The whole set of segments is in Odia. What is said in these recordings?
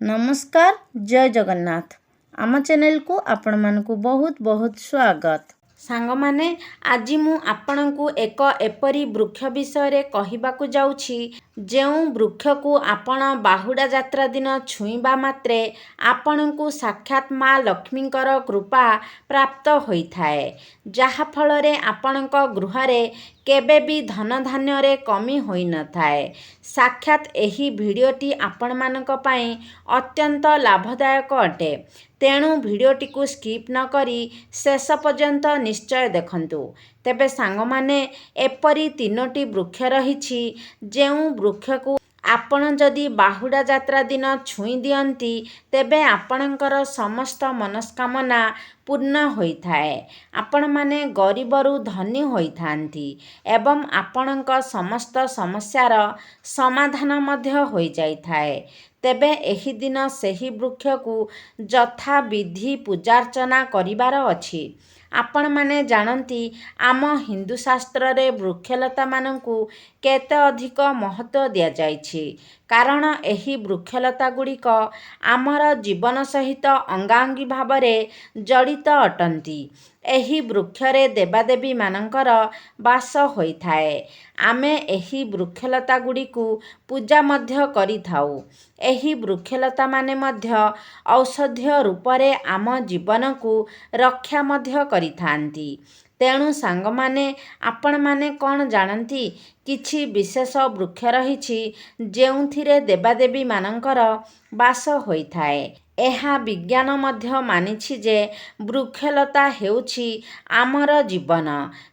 नमस्कार जय जगन्नाथ आम चैनल को आपण मानकु बहुत बहुत स्वागत। सांग माने आज मु आपणकु एक एपरी वृक्ष विषय कहबाकू जाउछि जेउ वृक्ष को आपण बाहुडा यात्रा दिन छुईबा मात्रे आपणकु साक्षात माँ लक्ष्मीकर कृपा प्राप्त होइथाए, जहा फलरे आपणक गृहरे केबे भी धन धान्य रे कमी होई न थाए। साक्षात एही भिडियोटी आपण मानक पई अत्यंत लाभदायक अटे, तेणु भिडियोटी को स्किप न करी शेष पर्यंत निश्चय देखंतु। तेबे सांग माने एपरी तीनोटी वृक्ष रहिछि जेउ वृक्ष को आपण जदि बाहुडा यात्रा दिन छुई दियंती तेबे आपणकर समस्त मनस्कामना पूर्ण होइथाए। आपण माने गरीबरू धनी होइथांती एवं आपणक समस्त समस्यार समाधान मध्य होई जाइथाए। तेबे एही दिन सेही वृक्ष को यथा विधि पूजार्चना करिबार अछि। आपण माने जानती आम हिंदू शास्त्र रे वृक्षलता मानकु केते अधिक महत्व दिया जाइछि, कारण एही वृक्षलता गुड़िक आमर जीवन सहित अंगांगी भावरे जड़ित अटंती। एही वृक्षरे देवादेवी मानकर वास होइथाए। आमे एही वृक्षलता गुड़िकु पूजा मध्य करिथाउ। एही वृक्षलता माने मध्य औषधीय रूपरे आम जीवन को रक्षा मध्य करिथांती। तेणु सांग माने आपण माने कौन जानती किछि विशेष वृक्ष रहिछि जेउथिरे देवादेवी मानकर वास होइथाए। एहा विज्ञान मध्य मानिछि जे वृक्षलता हेउछि आमर जीवन,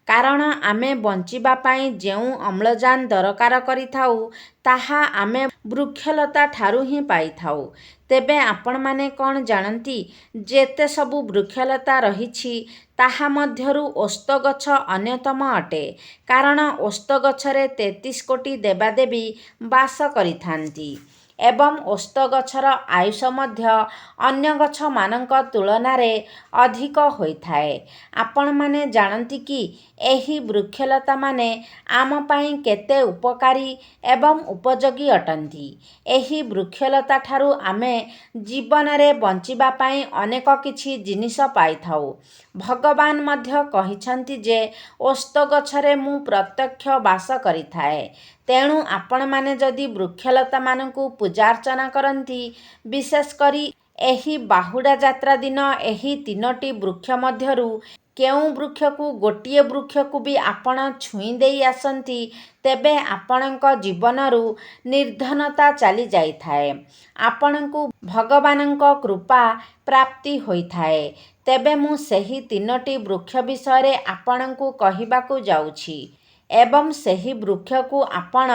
कारण आमे बंचिबा पई जेउ अम्लजान दरकार करिथाउ ताहा आमे वृक्षलता ठारू ही पाइथाउ। तेबे आपण माने कौन जानती जेते सबु वृक्षलता रहिछि ताहा मध्यरु ओस्त गछ अन्यतम अटे, कारण ओस्त गछरे 33 कोटी देवादेवी वास करिथांती एवं ओस्त गछर आयुष मध्य अन्य गछ मानक तुलनारे अधिक होइथाए। आपण माने जानती कि एही वृक्षलता माने आम पई केते उपकारी एवं उपयोगी अटंती। एही वृक्षलता ठारू आमे जीवन रे बंचिबा पई अनेक किछि जिनिस पाइथाउ। भगवान मध्य कहिछंती जे ओस्त गछरे मु प्रत्यक्ष वास करिथाए। तेणु आपण माने जदि वृक्षलता मानकु पूजार्चना करंती, विशेष करी एही बाहुडा यात्रा दिन एही तीनोटी वृक्ष मध्यरु केउ वृक्ष को गोटिए वृक्ष को भी आपण छुई देई आसंती तेबे आपणक जीवनरु निर्धनता चली जाइथाए, आपणकु भगवानक कृपा प्राप्ति होइथाए। तेबे मु सेही तीनोटी वृक्ष विषय आपणकु कहिबाकू जाउछि एवं सेही वृक्ष को आपण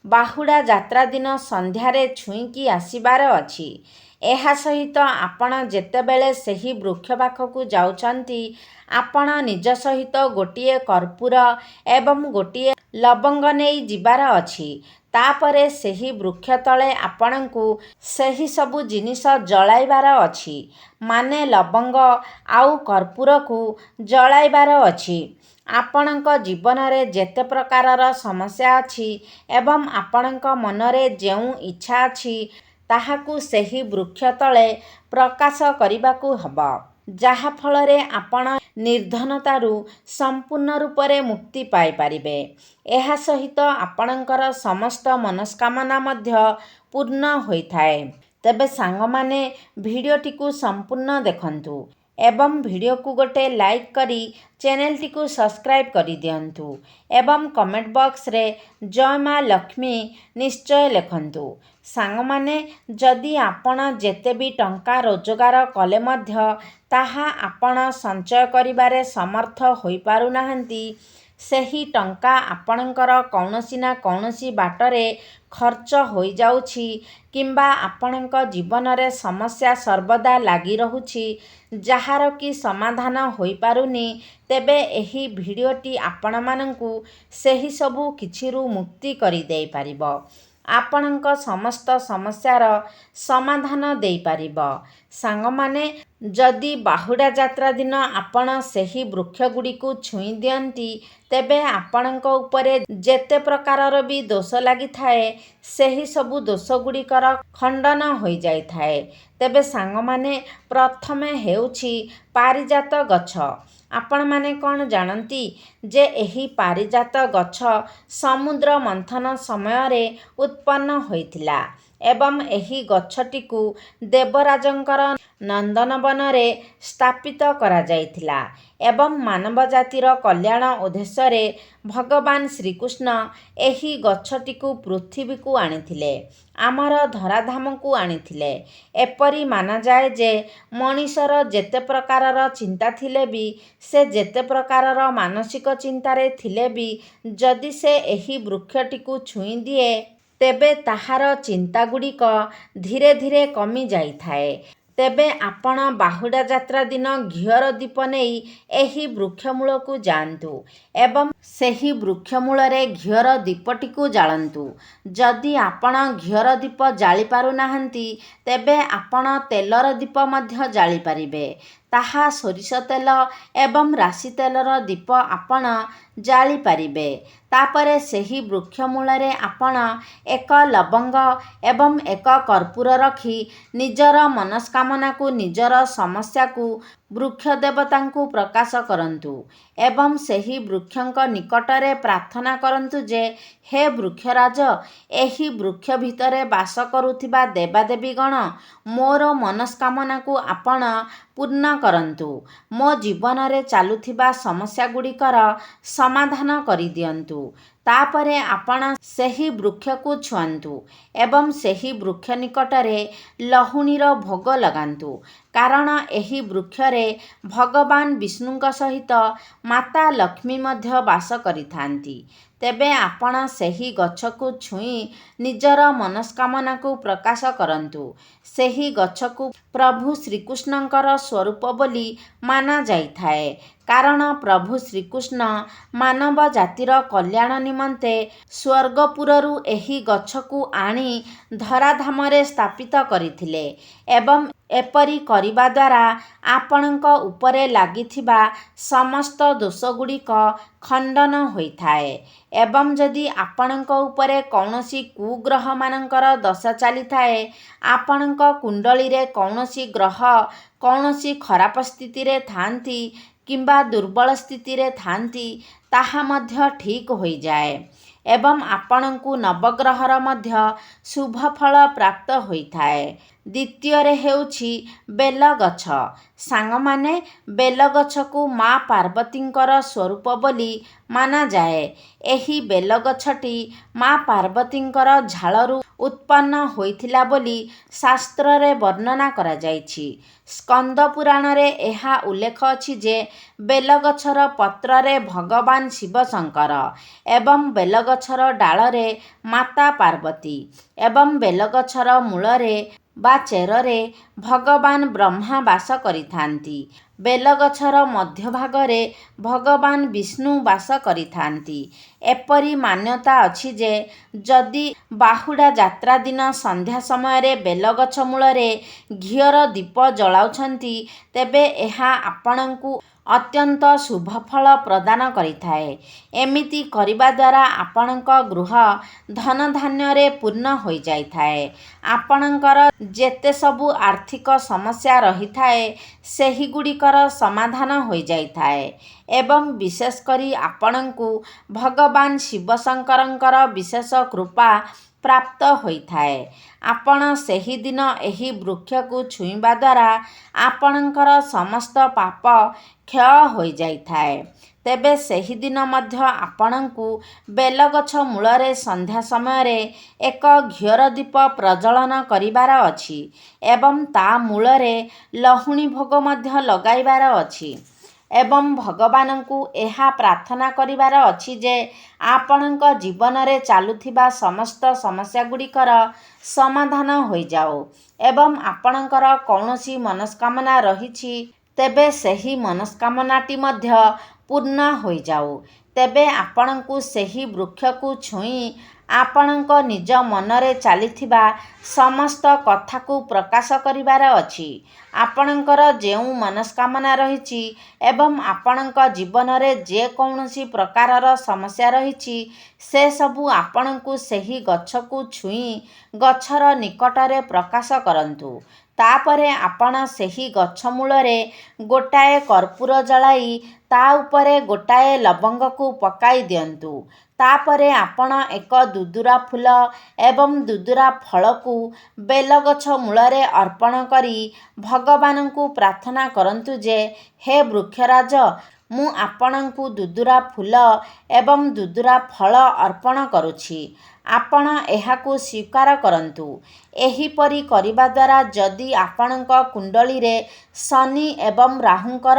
बाहुडा यात्रा दिन संध्यारे छुईकी आसीबार अछि। एहा सहित आपण जेतेबेले सेही वृक्ष पाखकु जाउछंती आपण निज सहित गोटिए कर्पूर एवं गोटिए लवंग नेई जिबार अछि। तापरे सेही वृक्ष तले आपणकु सेही सबु जिनिस जळाइबार अछि, माने लवंग आउ कर्पूर को जळाइबार अछि। आपणक जीवन रे जेते प्रकारर समस्या अछि एवं आपणक मनरे जेउ इच्छा अछि ताहाकु सेही वृक्ष तले प्रकाश करिबाकू हबा, जहा फलरे आपण निर्धनतारू संपूर्ण रूपरे मुक्ति पाई पारिबे। एहा सहित आपणकर समस्त मनस्कामना मध्य पूर्ण होइथाए। तेबे सांग माने भिडियोटी को संपूर्ण देखंतु एवं भिडियो को गोटे लाइक करी चैनल टी को सब्सक्राइब करी दियंतु एवं कमेंट बॉक्स रे जय माँ लक्ष्मी निश्चय लिखंतु। सांग माने जदि आपण जेते भी टंका रोजगार कले मध्य ताहा आपण संचय करिबारे समर्थ होई पारु नाहंती, सेही टंका आपणकर कौनसी ना कौनसी बाटरे खर्च होई जाउछि किंबा आपणक जीवन रे समस्या सर्वदा लागी रहुछि जहार कि समाधान होई पारुनी, तेबे एही भिडियोटी आपण मानंकु सेही सबु किछिरु मुक्ति करि देई पारिबो। ଆପଣଙ୍କ ସମସ୍ତ ସମସ୍ୟାର ସମାଧାନ ଦେଇପାରିବ। ସାଙ୍ଗମାନେ, ଯଦି ବାହୁଡ଼ା ଯାତ୍ରା ଦିନ ଆପଣ ସେହି ବୃକ୍ଷଗୁଡ଼ିକୁ ଛୁଇଁ ଦିଅନ୍ତି, ତେବେ ଆପଣଙ୍କ ଉପରେ ଯେତେ ପ୍ରକାରର ବି ଦୋଷ ଲାଗିଥାଏ, ସେହି ସବୁ ଦୋଷଗୁଡ଼ିକର ଖଣ୍ଡନ ହୋଇଯାଇଥାଏ। ତେବେ ସାଙ୍ଗମାନେ, ପ୍ରଥମେ ହେଉଛି ପାରିଜାତ ଗଛ। ଆପଣମାନେ କ'ଣ ଜାଣନ୍ତି ଯେ ଏହି ପାରିଜାତ ଗଛ ସମୁଦ୍ର ମନ୍ଥନ ସମୟରେ ଉତ୍ପନ୍ନ ହୋଇଥିଲା ଏବଂ ଏହି ଗଛଟିକୁ ଦେବରାଜଙ୍କର ନନ୍ଦନବନରେ ସ୍ଥାପିତ କରାଯାଇଥିଲା ଏବଂ ମାନବ ଜାତିର କଲ୍ୟାଣ ଉଦ୍ଦେଶ୍ୟରେ ଭଗବାନ ଶ୍ରୀକୃଷ୍ଣ ଏହି ଗଛଟିକୁ ପୃଥିବୀକୁ ଆଣିଥିଲେ, ଆମର ଧରାଧାମକୁ ଆଣିଥିଲେ। ଏପରି ମାନାଯାଏ ଯେ ମଣିଷର ଯେତେ ପ୍ରକାରର ଚିନ୍ତା ଥିଲେ ବି, ସେ ଯେତେ ପ୍ରକାରର ମାନସିକ ଚିନ୍ତାରେ ଥିଲେ ବି, ଯଦି ସେ ଏହି ବୃକ୍ଷଟିକୁ ଛୁଇଁ ଦିଏ, ତେବେ ତାହାର ଚିନ୍ତାଗୁଡ଼ିକ ଧୀରେ ଧୀରେ କମି ଯାଇଥାଏ। ତେବେ ଆପଣ ବାହୁଡ଼ା ଯାତ୍ରା ଦିନ ଘିଅର ଦୀପ ନେଇ ଏହି ବୃକ୍ଷ ମୂଳକୁ ଯାଆନ୍ତୁ ଏବଂ ସେହି ବୃକ୍ଷ ମୂଳରେ ଘିଅର ଦୀପଟିକୁ ଜାଳନ୍ତୁ। ଯଦି ଆପଣ ଘିଅର ଦୀପ ଜାଳି ପାରୁନାହାନ୍ତି, ତେବେ ଆପଣ ତେଲର ଦୀପ ମଧ୍ୟ ଜାଳିପାରିବେ। ତାହା ସୋରିଷ ତେଲ ଏବଂ ରାଶି ତେଲର ଦୀପ ଆପଣ ଜାଳିପାରିବେ। ତାପରେ ସେହି ବୃକ୍ଷ ମୂଳରେ ଆପଣ ଏକ ଲବଙ୍ଗ ଏବଂ ଏକ କର୍ପୂର ରଖି ନିଜର ମନସ୍କାମନାକୁ, ନିଜର ସମସ୍ୟାକୁ ବୃକ୍ଷ ଦେବତାଙ୍କୁ ପ୍ରକାଶ କରନ୍ତୁ ଏବଂ ସେହି ବୃକ୍ଷଙ୍କ ନିକଟରେ ପ୍ରାର୍ଥନା କରନ୍ତୁ ଯେ, ହେ ବୃକ୍ଷରାଜ, ଏହି ବୃକ୍ଷ ଭିତରେ ବାସ କରୁଥିବା ଦେବାଦେବୀଗଣ, ମୋର ମନସ୍କାମନାକୁ ଆପଣ ପୂର୍ଣ୍ଣ କରନ୍ତୁ। ମୋ ଜୀବନରେ ଚାଲୁଥିବା ସମସ୍ୟାଗୁଡ଼ିକର ସମାଧାନ କରିଦିଅନ୍ତୁ। ତାପରେ ଆପଣ ସେହି ବୃକ୍ଷକୁ ଛୁଅଁନ୍ତୁ ଏବଂ ସେହି ବୃକ୍ଷ ନିକଟରେ ଲହୁଣୀର ଭୋଗ ଲଗାନ୍ତୁ, କାରଣ ଏହି ବୃକ୍ଷରେ ଭଗବାନ ବିଷ୍ଣୁଙ୍କ ସହିତ ମାତା ଲକ୍ଷ୍ମୀ ମଧ୍ୟ ବାସ କରିଥାନ୍ତି। ତେବେ ଆପଣ ସେହି ଗଛକୁ ଛୁଇଁ ନିଜର ମନସ୍କାମନାକୁ ପ୍ରକାଶ କରନ୍ତୁ। ସେହି ଗଛକୁ ପ୍ରଭୁ ଶ୍ରୀକୃଷ୍ଣଙ୍କର ସ୍ୱରୂପ ବୋଲି ମାନାଯାଇଥାଏ, କାରଣ ପ୍ରଭୁ ଶ୍ରୀକୃଷ୍ଣ ମାନବ ଜାତିର କଲ୍ୟାଣ ନିମନ୍ତେ ସ୍ୱର୍ଗପୁରରୁ ଏହି ଗଛକୁ ଆଣି ଧରାଧାମରେ ସ୍ଥାପିତ କରିଥିଲେ ଏବଂ ଏପରି କରିବା ଦ୍ୱାରା ଆପଣଙ୍କ ଉପରେ ଲାଗିଥିବା ସମସ୍ତ ଦୋଷଗୁଡ଼ିକ ଖଣ୍ଡନ ହୋଇଥାଏ। ଏବଂ ଯଦି ଆପଣଙ୍କ ଉପରେ କୌଣସି କୁଗ୍ରହମାନଙ୍କର ଦଶା ଚାଲିଥାଏ, ଆପଣଙ୍କ କୁଣ୍ଡଳୀରେ କୌଣସି ଗ୍ରହ କୌଣସି ଖରାପ ସ୍ଥିତିରେ ଥାଆନ୍ତି କିମ୍ବା ଦୁର୍ବଳ ସ୍ଥିତିରେ ଥାଆନ୍ତି, ତାହା ମଧ୍ୟ ଠିକ୍ ହୋଇଯାଏ ଏବଂ ଆପଣଙ୍କୁ ନବଗ୍ରହର ମଧ୍ୟ ଶୁଭଫଳ ପ୍ରାପ୍ତ ହୋଇଥାଏ। ଦ୍ୱିତୀୟରେ ହେଉଛି ବେଲଗଛ। ସାଙ୍ଗମାନେ, ବେଲଗଛକୁ ମା ପାର୍ବତୀଙ୍କର ସ୍ୱରୂପ ବୋଲି ମାନାଯାଏ। ଏହି ବେଲଗଛଟି ମା ପାର୍ବତୀଙ୍କର ଝାଳରୁ ଉତ୍ପନ୍ନ ହୋଇଥିଲା ବୋଲି ଶାସ୍ତ୍ରରେ ବର୍ଣ୍ଣନା କରାଯାଇଛି। ସ୍କନ୍ଦ ପୁରାଣରେ ଏହା ଉଲ୍ଲେଖ ଅଛି ଯେ ବେଲଗଛର ପତ୍ରରେ ଭଗବାନ ଶିବ ଶଙ୍କର ଏବଂ ବେଲଗଛର ଡାଳରେ ମାତା ପାର୍ବତୀ ଏବଂ ବେଲଗଛର ମୂଳରେ ବା ଚେରରେ ଭଗବାନ ବ୍ରହ୍ମା ବାସ କରିଥାନ୍ତି। ବେଲଗଛର ମଧ୍ୟଭାଗରେ ଭଗବାନ ବିଷ୍ଣୁ ବାସ କରିଥାନ୍ତି। ଏପରି ମାନ୍ୟତା ଅଛି ଯେ ଯଦି ବାହୁଡ଼ା ଯାତ୍ରା ଦିନ ସନ୍ଧ୍ୟା ସମୟରେ ବେଲଗଛ ମୂଳରେ ଘିଅର ଦୀପ ଜଳାଉଛନ୍ତି, ତେବେ ଏହା ଆପଣଙ୍କୁ ଅତ୍ୟନ୍ତ ଶୁଭଫଳ ପ୍ରଦାନ କରିଥାଏ। ଏମିତି କରିବା ଦ୍ୱାରା ଆପଣଙ୍କ ଗୃହ ଧନଧାନ୍ୟରେ ପୂର୍ଣ୍ଣ ହୋଇଯାଇଥାଏ। ଆପଣଙ୍କର ଯେତେ ସବୁ ଆର୍ଥିକ ସମସ୍ୟା ରହିଥାଏ, ସେହିଗୁଡ଼ିକର ସମାଧାନ ହୋଇଯାଇଥାଏ ଏବଂ ବିଶେଷ କରି ଆପଣଙ୍କୁ ଭଗବାନ ଶିବ ଶଙ୍କରଙ୍କର ବିଶେଷ କୃପା ପ୍ରାପ୍ତ ହୋଇଥାଏ। ଆପଣ ସେହିଦିନ ଏହି ବୃକ୍ଷକୁ ଛୁଇଁବା ଦ୍ୱାରା ଆପଣଙ୍କର ସମସ୍ତ ପାପ କ୍ଷୟ ହୋଇଯାଇଥାଏ। ତେବେ ସେହିଦିନ ମଧ୍ୟ ଆପଣଙ୍କୁ ବେଲଗଛ ମୂଳରେ ସନ୍ଧ୍ୟା ସମୟରେ ଏକ ଘିଅର ଦୀପ ପ୍ରଜ୍ୱଳନ କରିବାର ଅଛି ଏବଂ ତା ମୂଳରେ ଲହୁଣୀ ଭୋଗ ମଧ୍ୟ ଲଗାଇବାର ଅଛି ଏବଂ ଭଗବାନଙ୍କୁ ଏହା ପ୍ରାର୍ଥନା କରିବାର ଅଛି ଯେ ଆପଣଙ୍କ ଜୀବନରେ ଚାଲୁଥିବା ସମସ୍ତ ସମସ୍ୟାଗୁଡ଼ିକର ସମାଧାନ ହୋଇଯାଉ ଏବଂ ଆପଣଙ୍କର କୌଣସି ମନସ୍କାମନା ରହିଛି, ତେବେ ସେହି ମନସ୍କାମନାଟି ମଧ୍ୟ ପୂର୍ଣ୍ଣ ହୋଇଯାଉ। ତେବେ ଆପଣଙ୍କୁ ସେହି ବୃକ୍ଷକୁ ଛୁଇଁ ଆପଣଙ୍କ ନିଜ ମନରେ ଚାଲିଥିବା ସମସ୍ତ କଥାକୁ ପ୍ରକାଶ କରିବାର ଅଛି। ଆପଣଙ୍କର ଯେଉଁ ମନସ୍କାମନା ରହିଛି ଏବଂ ଆପଣଙ୍କ ଜୀବନରେ ଯେକୌଣସି ପ୍ରକାରର ସମସ୍ୟା ରହିଛି ସେସବୁ ଆପଣଙ୍କୁ ସେହି ଗଛକୁ ଛୁଇଁ ଗଛର ନିକଟରେ ପ୍ରକାଶ କରନ୍ତୁ। ତାପରେ ଆପଣ ସେହି ଗଛ ମୂଳରେ ଗୋଟାଏ କର୍ପୂର ଜଳାଇ ତା ଉପରେ ଗୋଟାଏ ଲବଙ୍ଗକୁ ପକାଇ ଦିଅନ୍ତୁ। ତାପରେ ଆପଣ ଏକ ଦୁଦୁରା ଫୁଲ ଏବଂ ଦୁଦୁରା ଫଳକୁ ବେଲଗଛ ମୂଳରେ ଅର୍ପଣ କରି ଭଗବାନଙ୍କୁ ପ୍ରାର୍ଥନା କରନ୍ତୁ ଯେ, ହେ ବୃକ୍ଷରାଜ, ମୁଁ ଆପଣଙ୍କୁ ଦୁଦୁରା ଫୁଲ ଏବଂ ଦୁଦୁରା ଫଳ ଅର୍ପଣ କରୁଛି। ଆପଣ ଏହାକୁ ସ୍ୱୀକାର କରନ୍ତୁ। ଏହିପରି କରିବା ଦ୍ୱାରା ଯଦି ଆପଣଙ୍କ କୁଣ୍ଡଳୀରେ ଶନି ଏବଂ ରାହୁଙ୍କର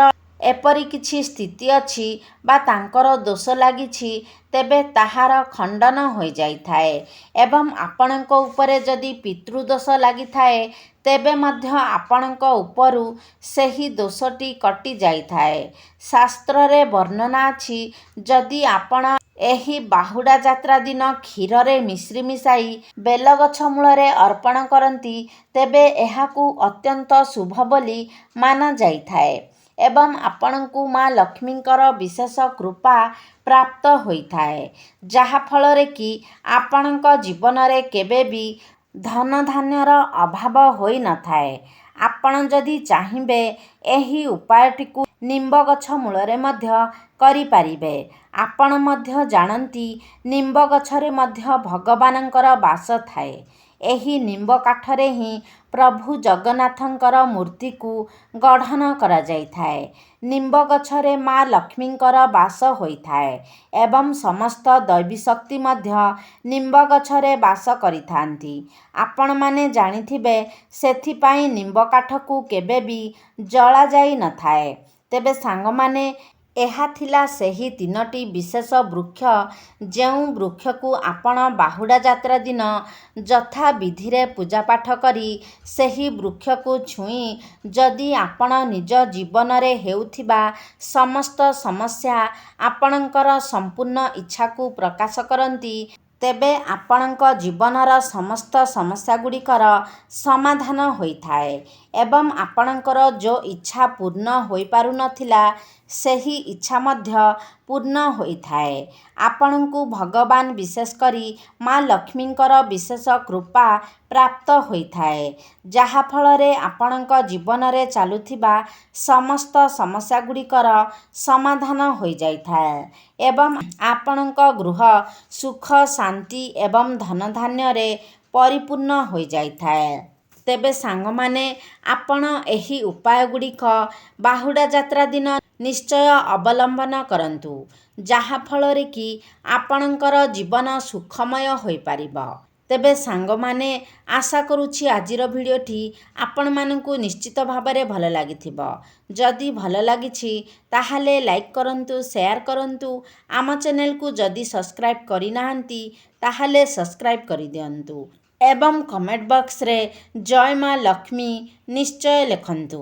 ଏପରି କିଛି ସ୍ଥିତି ଅଛି ବା ତାଙ୍କର ଦୋଷ ଲାଗିଛି ତେବେ ତାହାର ଖଣ୍ଡନ ହୋଇଯାଇଥାଏ ଏବଂ ଆପଣଙ୍କ ଉପରେ ଯଦି ପିତୃଦୋଷ ଲାଗିଥାଏ ତେବେ ମଧ୍ୟ ଆପଣଙ୍କ ଉପରୁ ସେହି ଦୋଷଟି କଟି ଯାଇଥାଏ। ଶାସ୍ତ୍ରରେ ବର୍ଣ୍ଣନା ଅଛି, ଯଦି ଆପଣ ଏହି ବାହୁଡ଼ା ଯାତ୍ରା ଦିନ କ୍ଷୀରରେ ମିଶ୍ରି ମିଶାଇ ବେଲଗଛ ମୂଳରେ ଅର୍ପଣ କରନ୍ତି ତେବେ ଏହାକୁ ଅତ୍ୟନ୍ତ ଶୁଭ ବୋଲି ମାନାଯାଇଥାଏ ଏବଂ ଆପଣଙ୍କୁ ମା ଲକ୍ଷ୍ମୀଙ୍କର ବିଶେଷ କୃପା ପ୍ରାପ୍ତ ହୋଇଥାଏ, ଯାହାଫଳରେ କି ଆପଣଙ୍କ ଜୀବନରେ କେବେ ବି ଧନଧାନ୍ୟର ଅଭାବ ହୋଇନଥାଏ। ଆପଣ ଯଦି ଚାହିଁବେ ଏହି ଉପାୟଟିକୁ ନିମ୍ବ ଗଛ ମୂଳରେ ମଧ୍ୟ କରିପାରିବେ। ଆପଣ ମଧ୍ୟ ଜାଣନ୍ତି ନିମ୍ବ ଗଛରେ ମଧ୍ୟ ଭଗବାନଙ୍କର ବାସ ଥାଏ। ଏହି ନିମ୍ବ କାଠରେ ହିଁ ପ୍ରଭୁ ଜଗନ୍ନାଥଙ୍କର ମୂର୍ତ୍ତିକୁ ଗଢ଼ନ କରାଯାଇଥାଏ। ନିମ୍ବ ଗଛରେ ମା ଲକ୍ଷ୍ମୀଙ୍କର ବାସ ହୋଇଥାଏ ଏବଂ ସମସ୍ତ ଦୈବୀ ଶକ୍ତି ମଧ୍ୟ ନିମ୍ବ ଗଛରେ ବାସ କରିଥାନ୍ତି। ଆପଣମାନେ ଜାଣିଥିବେ ସେଥିପାଇଁ ନିମ୍ବ କାଠକୁ କେବେ ବି ଜଳାଯାଇନଥାଏ। ତେବେ ସାଙ୍ଗମାନେ, ଏହା ଥିଲା ସେହି 3ଟି ବିଶେଷ ବୃକ୍ଷ ଯେଉଁ ବୃକ୍ଷକୁ ଆପଣ ବାହୁଡ଼ା ଯାତ୍ରା ଦିନ ଯଥାବିଧିରେ ପୂଜାପାଠ କରି ସେହି ବୃକ୍ଷକୁ ଛୁଇଁ ଯଦି ଆପଣ ନିଜ ଜୀବନରେ ହେଉଥିବା ସମସ୍ତ ସମସ୍ୟା ଆପଣଙ୍କର ସମ୍ପୂର୍ଣ୍ଣ ଇଚ୍ଛାକୁ ପ୍ରକାଶ କରନ୍ତି ତେବେ ଆପଣଙ୍କ ଜୀବନର ସମସ୍ତ ସମସ୍ୟାଗୁଡ଼ିକର ସମାଧାନ ହୋଇଥାଏ ଏବଂ ଆପଣଙ୍କର ଯେଉଁ ଇଚ୍ଛା ପୂର୍ଣ୍ଣ ହୋଇପାରୁନଥିଲା ସେହି ଇଚ୍ଛା ମଧ୍ୟ ପୂର୍ଣ୍ଣ ହୋଇଥାଏ। ଆପଣଙ୍କୁ ଭଗବାନ ବିଶେଷ କରି ମା ଲକ୍ଷ୍ମୀଙ୍କର ବିଶେଷ କୃପା ପ୍ରାପ୍ତ ହୋଇଥାଏ, ଯାହାଫଳରେ ଆପଣଙ୍କ ଜୀବନରେ ଚାଲୁଥିବା ସମସ୍ତ ସମସ୍ୟାଗୁଡ଼ିକର ସମାଧାନ ହୋଇଯାଇଥାଏ ଏବଂ ଆପଣଙ୍କ ଗୃହ ସୁଖ ଶାନ୍ତି ଏବଂ ଧନଧାନ୍ୟରେ ପରିପୂର୍ଣ୍ଣ ହୋଇଯାଇଥାଏ। ତେବେ ସାଙ୍ଗମାନେ, ଆପଣ ଏହି ଉପାୟଗୁଡ଼ିକ ବାହୁଡ଼ା ଯାତ୍ରା ଦିନ ନିଶ୍ଚୟ ଅବଲମ୍ବନ କରନ୍ତୁ, ଯାହାଫଳରେ କି ଆପଣଙ୍କର ଜୀବନ ସୁଖମୟ ହୋଇପାରିବ। ତେବେ ସାଙ୍ଗମାନେ, ଆଶା କରୁଛି ଆଜିର ଭିଡ଼ିଓଟି ଆପଣମାନଙ୍କୁ ନିଶ୍ଚିତ ଭାବରେ ଭଲ ଲାଗିଥିବ। ଯଦି ଭଲ ଲାଗିଛି ତାହେଲେ ଲାଇକ୍ କରନ୍ତୁ, ସେୟାର କରନ୍ତୁ। ଆମ ଚ୍ୟାନେଲକୁ ଯଦି ସବସ୍କ୍ରାଇବ୍ କରିନାହାନ୍ତି ତାହେଲେ ସବସ୍କ୍ରାଇବ୍ କରିଦିଅନ୍ତୁ ଏବଂ କମେଣ୍ଟ ବକ୍ସରେ ଜୟ ମା ଲକ୍ଷ୍ମୀ ନିଶ୍ଚୟ ଲେଖନ୍ତୁ।